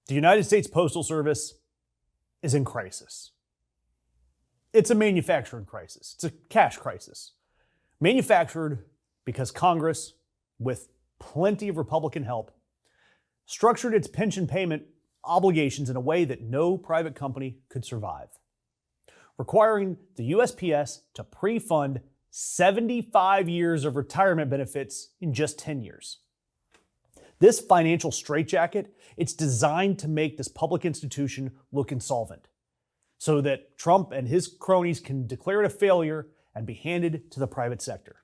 The United States Postal Service is in crisis. It's a manufacturing crisis. It's a cash crisis. Manufactured because Congress, with plenty of Republican help, structured its pension payment obligations in a way that no private company could survive, requiring the USPS to pre-fund 75 years of retirement benefits in just 10 years. This financial straitjacket, it's designed to make this public institution look insolvent so that Trump and his cronies can declare it a failure and be handed to the private sector.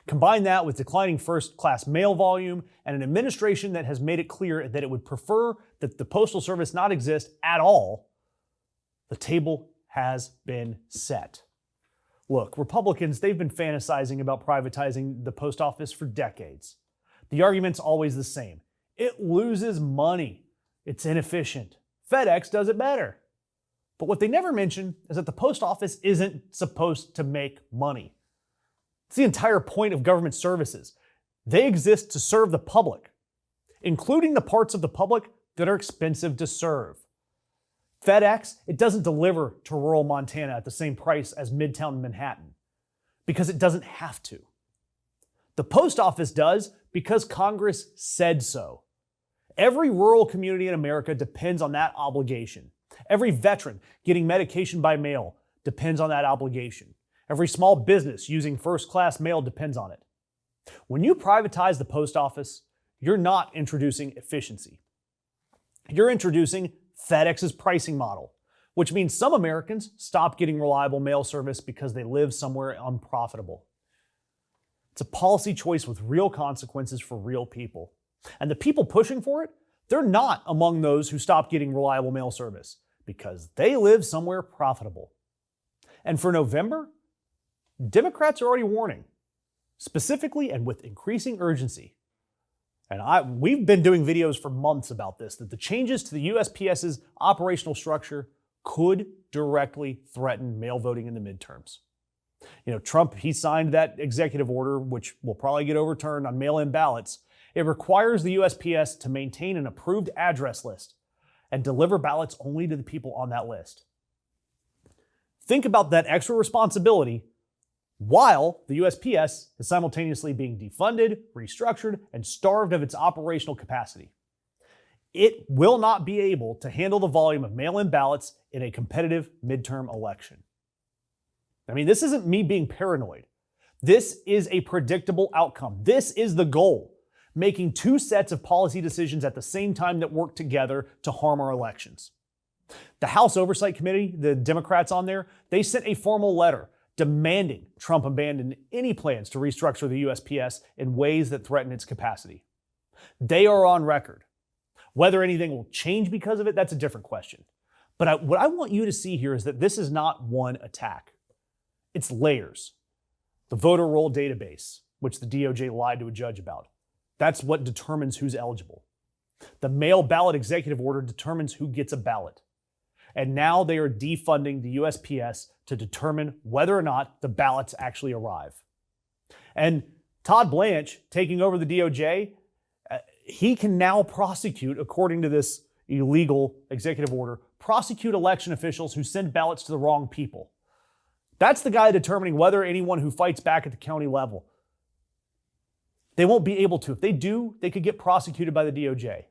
Combine that with declining first-class mail volume and an administration that has made it clear that it would prefer that the Postal Service not exist at all, the table has been set. Look, Republicans, they've been fantasizing about privatizing the post office for decades. The argument's always the same. It loses money. It's inefficient. FedEx does it better. But what they never mention is that the post office isn't supposed to make money. It's the entire point of government services. They exist to serve the public, including the parts of the public that are expensive to serve. FedEx, it doesn't deliver to rural Montana at the same price as Midtown Manhattan because it doesn't have to. The post office does because Congress said so. Every rural community in America depends on that obligation. Every veteran getting medication by mail depends on that obligation. Every small business using first-class mail depends on it. When you privatize the post office, you're not introducing efficiency. You're introducing FedEx's pricing model, which means some Americans stop getting reliable mail service because they live somewhere unprofitable. It's a policy choice with real consequences for real people. And the people pushing for it, they're not among those who stop getting reliable mail service because they live somewhere profitable. And for November, Democrats are already warning, specifically and with increasing urgency. And we've been doing videos for months about this, that the changes to the USPS's operational structure could directly threaten mail voting in the midterms. Trump, he signed that executive order, which will probably get overturned on mail-in ballots. It requires the USPS to maintain an approved address list and deliver ballots only to the people on that list. Think about that extra responsibility while the USPS is simultaneously being defunded, restructured, and starved of its operational capacity. It will not be able to handle the volume of mail-in ballots in a competitive midterm election. This isn't me being paranoid. This is a predictable outcome. This is the goal, making two sets of policy decisions at the same time that work together to harm our elections. The House Oversight Committee, the Democrats on there, they sent a formal letter demanding Trump abandon any plans to restructure the USPS in ways that threaten its capacity. They are on record. Whether anything will change because of it, that's a different question. But what I want you to see here is that this is not one attack. It's layers. The voter roll database, which the DOJ lied to a judge about, that's what determines who's eligible. The mail ballot executive order determines who gets a ballot. And now they are defunding the USPS to determine whether or not the ballots actually arrive. And Todd Blanch, taking over the DOJ, he can now prosecute, according to this illegal executive order, prosecute election officials who send ballots to the wrong people. That's the guy determining whether anyone who fights back at the county level. They won't be able to. If they do, they could get prosecuted by the DOJ.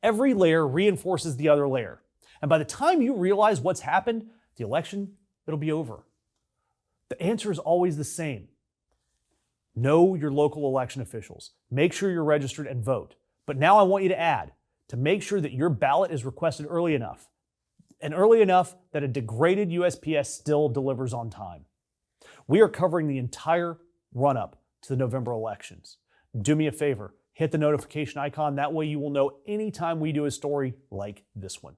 Every layer reinforces the other layer. And by the time you realize what's happened, the election, it'll be over. The answer is always the same. Know your local election officials. Make sure you're registered and vote. But now I want you to add, to make sure that your ballot is requested early enough, and early enough that a degraded USPS still delivers on time. We are covering the entire run-up to the November elections. Do me a favor, hit the notification icon. That way you will know anytime we do a story like this one.